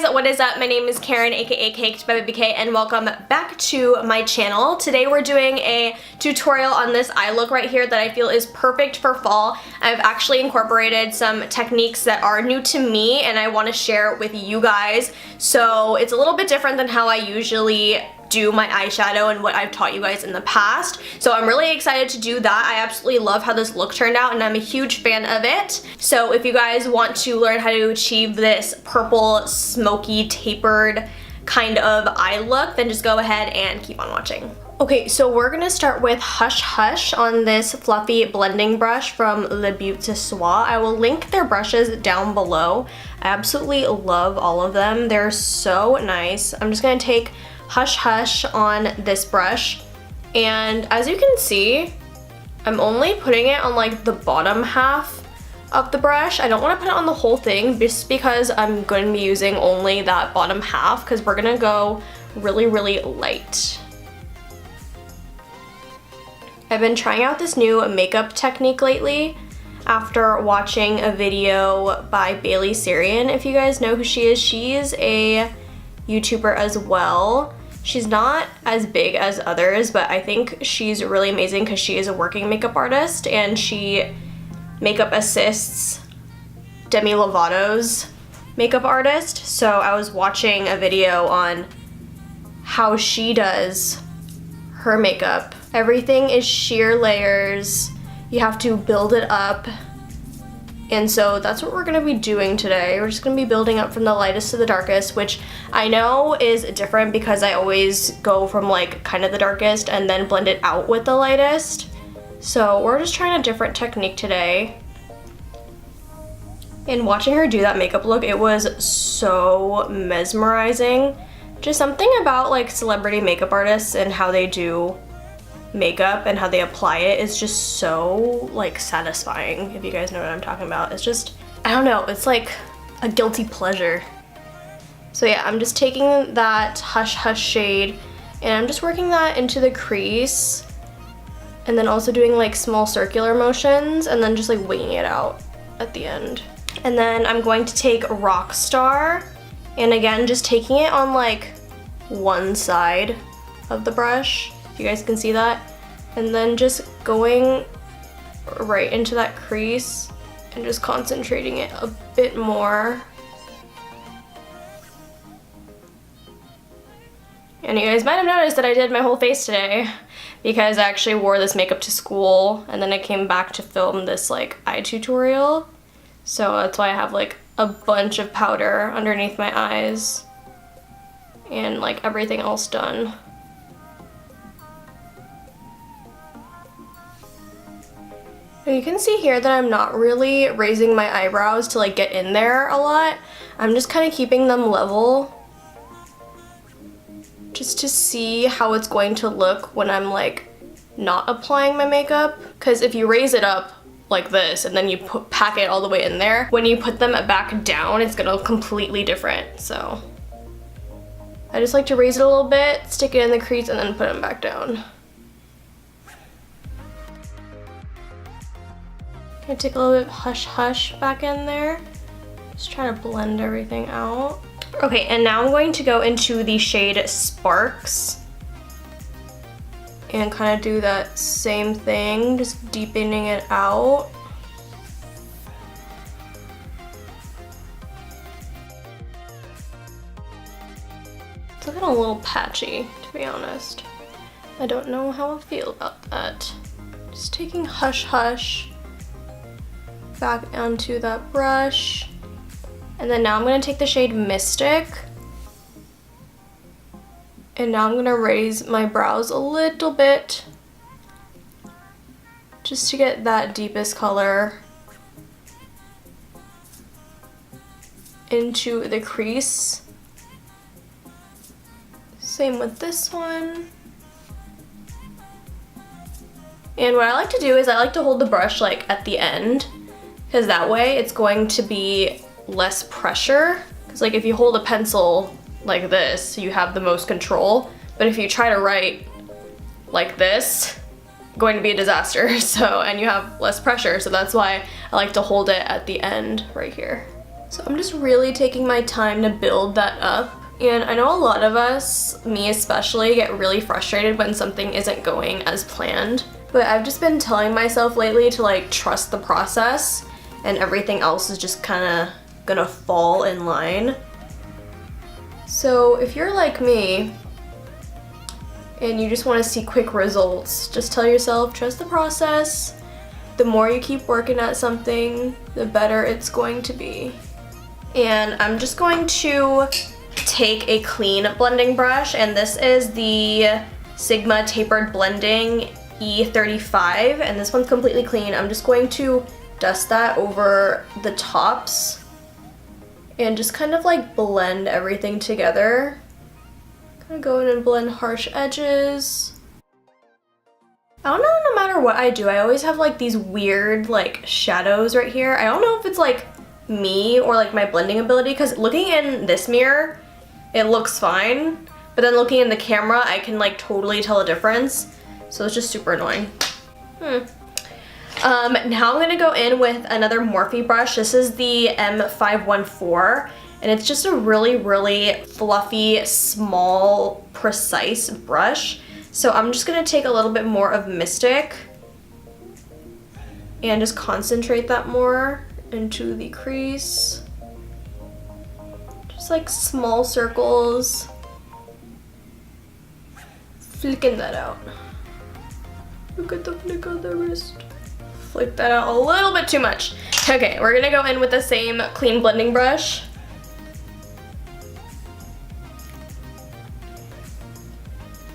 guys, what is up? My name is Karen, aka cakedbybabyk, and welcome back to my channel. Today we're doing a tutorial on this eye look right here that I feel is perfect for fall. I've actually incorporated some techniques that are new to me and I want to share with you guys. So it's a little bit different than how I usually do my eyeshadow and what I've taught you guys in the past. So I'm really excited to do that. I absolutely love how this look turned out and I'm a huge fan of it. So if you guys want to learn how to achieve this purple, smoky, tapered kind of eye look, then just go ahead and keep on watching. Okay, so we're gonna start with Hush Hush on this fluffy blending brush from Le Beauty de Soie. I will link their brushes down below. I absolutely love all of them. They're so nice. I'm just gonna take Hush Hush on this brush, and as you can see, I'm only putting it on like the bottom half of the brush. I don't want to put it on the whole thing just because I'm going to be using only that bottom half because we're going to go really, really light. I've been trying out this new makeup technique lately after watching a video by Bailey Sarian. If you guys know who she is a YouTuber as well. She's not as big as others, but I think she's really amazing because she is a working makeup artist and she makeup assists Demi Lovato's makeup artist. So I was watching a video on how she does her makeup. Everything is sheer layers. You have to build it up. And so that's what we're gonna be doing today. We're just gonna be building up from the lightest to the darkest, which I know is different because I always go from like kind of the darkest and then blend it out with the lightest. So we're just trying a different technique today. And watching her do that makeup look, it was so mesmerizing. Just something about like celebrity makeup artists and how they do makeup and how they apply it is just so like satisfying, if you guys know what I'm talking about. It's just, I don't know, it's like a guilty pleasure. So yeah, I'm just taking that Hush Hush shade and I'm just working that into the crease and then also doing like small circular motions and then just like winging it out at the end. And then I'm going to take Rockstar and again just taking it on like one side of the brush. You guys can see that, and then just going right into that crease and just concentrating it a bit more. And you guys might have noticed that I did my whole face today because I actually wore this makeup to school and then I came back to film this like eye tutorial. So that's why I have like a bunch of powder underneath my eyes and like everything else done. You can see here that I'm not really raising my eyebrows to like get in there a lot. I'm just kind of keeping them level just to see how it's going to look when I'm like not applying my makeup. Because if you raise it up like this and then you pack it all the way in there, when you put them back down, it's gonna look completely different. So I just like to raise it a little bit, stick it in the crease, and then put them back down. I take a little bit of Hush Hush back in there. Just try to blend everything out. Okay, and now I'm going to go into the shade Sparks and kind of do that same thing, just deepening it out. It's looking a little patchy, to be honest. I don't know how I feel about that. Just taking Hush Hush back onto that brush. And then now I'm going to take the shade Mystic. And now I'm going to raise my brows a little bit just to get that deepest color into the crease. Same with this one. And what I like to do is I like to hold the brush like at the end, because that way it's going to be less pressure. Because like if you hold a pencil like this, you have the most control. But if you try to write like this, going to be a disaster. So, and you have less pressure. So that's why I like to hold it at the end right here. So I'm just really taking my time to build that up. And I know a lot of us, me especially, get really frustrated when something isn't going as planned. But I've just been telling myself lately to like trust the process and everything else is just kind of gonna fall in line. So if you're like me and you just want to see quick results, just tell yourself, trust the process. The more you keep working at something, the better it's going to be. And I'm just going to take a clean blending brush, and this is the Sigma Tapered Blending E35, and this one's completely clean. I'm just going to dust that over the tops and just kind of like blend everything together. Kind of go in and blend harsh edges. I don't know, no matter what I do, I always have like these weird like shadows right here. I don't know if it's like me or like my blending ability, because looking in this mirror, it looks fine, but then looking in the camera, I can like totally tell a difference. So it's just super annoying. Now I'm gonna go in with another Morphe brush. This is the M514, and it's just a really, really fluffy, small, precise brush. So I'm just gonna take a little bit more of Mystic and just concentrate that more into the crease. Just like small circles. Flicking that out. Look at the flick on the wrist. Flick that out a little bit too much. Okay, we're gonna go in with the same clean blending brush.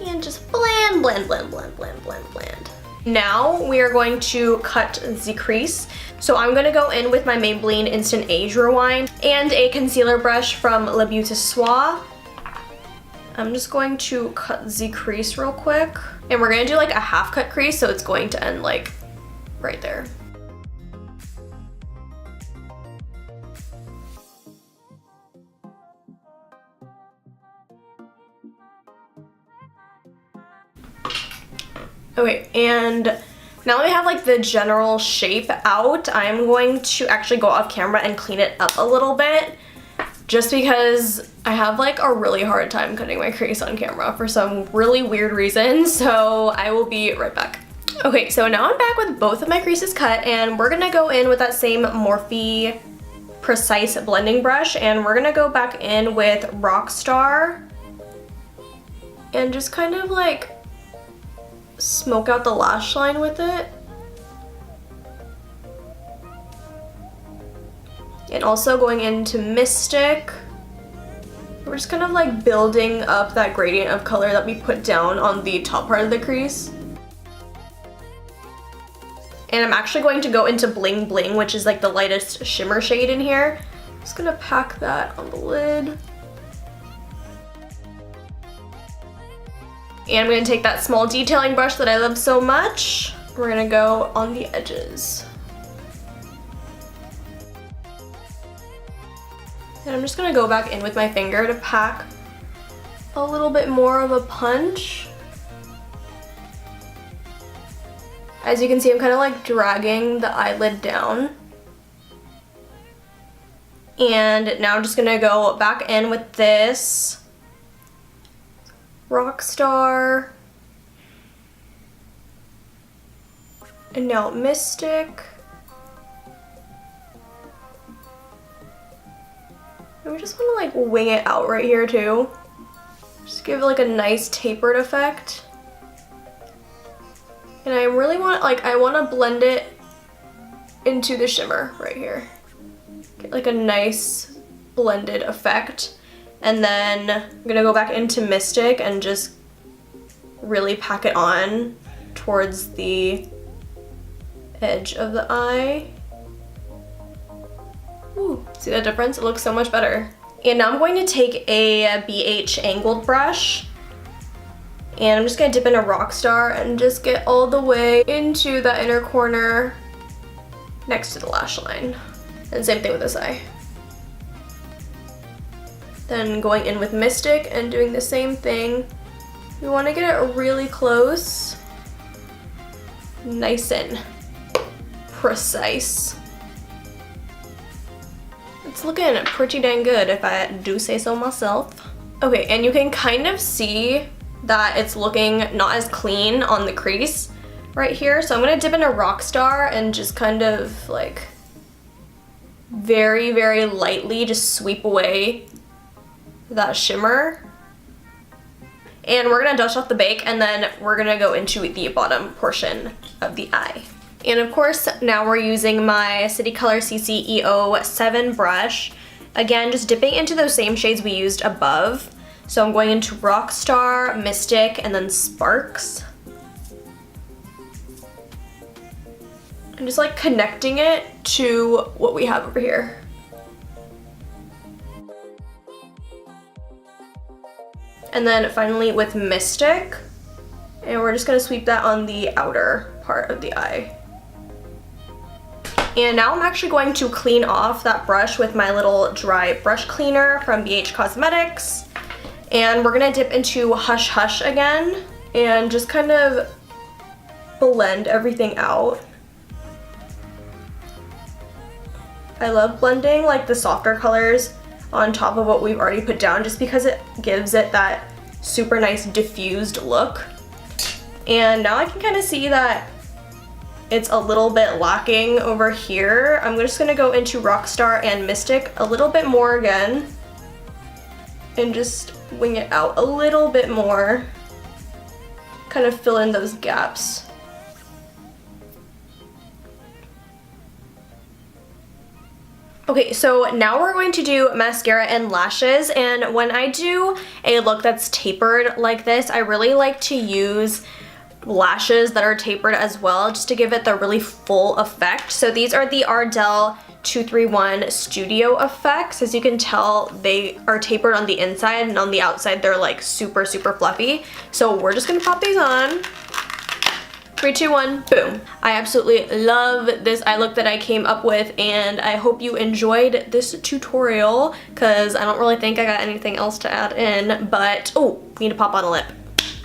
And just blend, blend, blend, blend, blend, blend, blend. Now we are going to cut the crease. So I'm gonna go in with my Maybelline Instant Age Rewind and a concealer brush from Le Beauty Soir. I'm just going to cut the crease real quick. And we're gonna do like a half cut crease, so it's going to end like right there. Okay, and now that we have like the general shape out, I'm going to actually go off camera and clean it up a little bit, just because I have like a really hard time cutting my crease on camera for some really weird reason, so I will be right back. Okay, so now I'm back with both of my creases cut, and we're gonna go in with that same Morphe Precise blending brush, and we're gonna go back in with Rockstar and just kind of like smoke out the lash line with it. And also going into Mystic. We're just kind of like building up that gradient of color that we put down on the top part of the crease. And I'm actually going to go into Bling Bling, which is like the lightest shimmer shade in here. Just gonna pack that on the lid. And I'm gonna take that small detailing brush that I love so much. We're gonna go on the edges. And I'm just gonna go back in with my finger to pack a little bit more of a punch. As you can see, I'm kind of like dragging the eyelid down. And now I'm just gonna go back in with this Rockstar, and now Mystic. And we just want to like wing it out right here too. Just give it like a nice tapered effect. And I really want, like, I want to blend it into the shimmer right here. Get like a nice blended effect. And then I'm gonna go back into Mystic and just really pack it on towards the edge of the eye. Ooh, see that difference? It looks so much better. And now I'm going to take a BH angled brush, and I'm just gonna dip in a Rockstar and just get all the way into the inner corner next to the lash line. And same thing with this eye. Then going in with Mystic and doing the same thing. We want to get it really close, nice and precise. Let's It's looking pretty dang good if I do say so myself. Okay, and you can kind of see that it's looking not as clean on the crease right here. So I'm gonna dip into Rockstar and just kind of like very, very lightly just sweep away that shimmer. And we're gonna dust off the bake, and then we're gonna go into the bottom portion of the eye. And of course, now we're using my City Color CC EO7 brush. Again, just dipping into those same shades we used above. So I'm going into Rockstar, Mystic, and then Sparks. And just like connecting it to what we have over here. And then finally with Mystic, and we're just gonna sweep that on the outer part of the eye. And now I'm actually going to clean off that brush with my little dry brush cleaner from BH Cosmetics. And we're gonna dip into Hush Hush again and just kind of blend everything out. I love blending like the softer colors on top of what we've already put down just because it gives it that super nice diffused look. And now I can kind of see that it's a little bit lacking over here. I'm just gonna go into Rockstar and Mystic a little bit more again and just wing it out a little bit more. Kind of fill in those gaps. Okay, so now we're going to do mascara and lashes, and when I do a look that's tapered like this, I really like to use lashes that are tapered as well, just to give it the really full effect. So these are the Ardell 231 Studio Effects. As you can tell, they are tapered on the inside, and on the outside they're like super, super fluffy. So we're just gonna pop these on. 3, 2, 1, boom. I absolutely love this eye look that I came up with, and I hope you enjoyed this tutorial because I don't really think I got anything else to add in, but oh, we need to pop on a lip.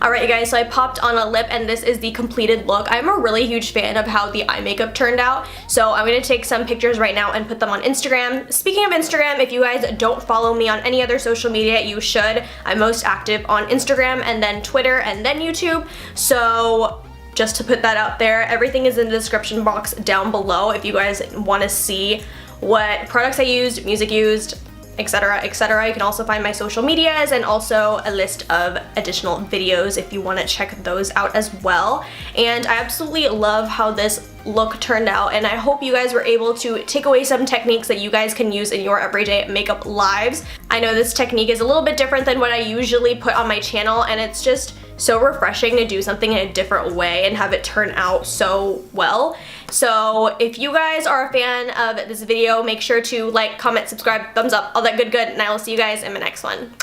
Alright you guys, so I popped on a lip and this is the completed look. I'm a really huge fan of how the eye makeup turned out, so I'm going to take some pictures right now and put them on Instagram. Speaking of Instagram, if you guys don't follow me on any other social media, you should. I'm most active on Instagram and then Twitter and then YouTube, so just to put that out there, everything is in the description box down below if you guys want to see what products I used, music used, etc, etc. You can also find my social medias and also a list of additional videos if you want to check those out as well. And I absolutely love how this look turned out, and I hope you guys were able to take away some techniques that you guys can use in your everyday makeup lives. I know this technique is a little bit different than what I usually put on my channel, and it's just so refreshing to do something in a different way and have it turn out so well. So if you guys are a fan of this video, make sure to like, comment, subscribe, thumbs up, all that good, and I will see you guys in my next one.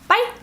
Bye!